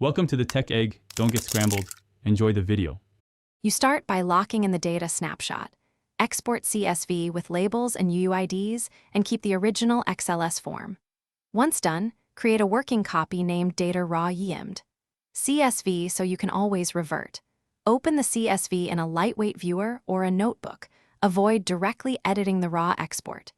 Welcome to the Tech Egg. Don't get scrambled. Enjoy the video. You start by locking in the data snapshot. Export CSV with labels and UUIDs and keep the original XLS form. Once done, create a working copy named data raw yimmed. CSV so you can always revert. Open the CSV in a lightweight viewer or a notebook. Avoid directly editing the raw export.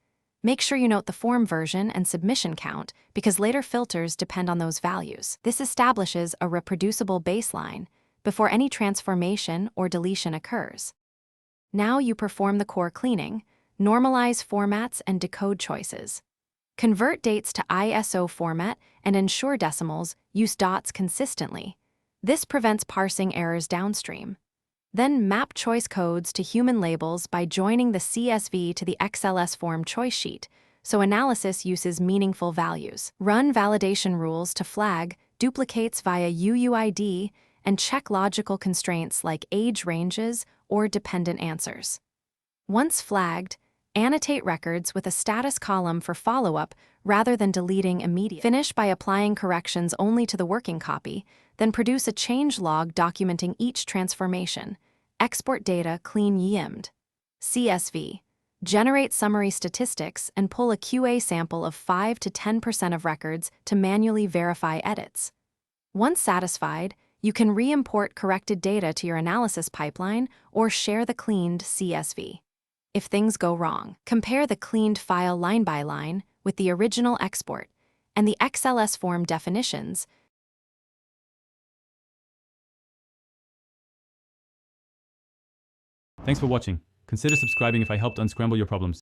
Make sure you note the form version and submission count because later filters depend on those values. This establishes a reproducible baseline before any transformation or deletion occurs. Now you perform the core cleaning, normalize formats and decode choices. Convert dates to ISO format and ensure decimals use dots consistently. This prevents parsing errors downstream. Then map choice codes to human labels by joining the CSV to the XLS form choice sheet, so analysis uses meaningful values. Run validation rules to flag duplicates via UUID and check logical constraints like age ranges or dependent answers. Once flagged, annotate records with a status column for follow-up rather than deleting immediately. Finish by applying corrections only to the working copy, then produce a change log documenting each transformation. Export data clean yimmed. CSV. Generate summary statistics and pull a QA sample of 5 to 10% of records to manually verify edits. Once satisfied, you can re-import corrected data to your analysis pipeline or share the cleaned CSV. If things go wrong, compare the cleaned file line by line with the original export and the XLS form definitions. Thanks for watching. Consider subscribing if I helped unscramble your problems.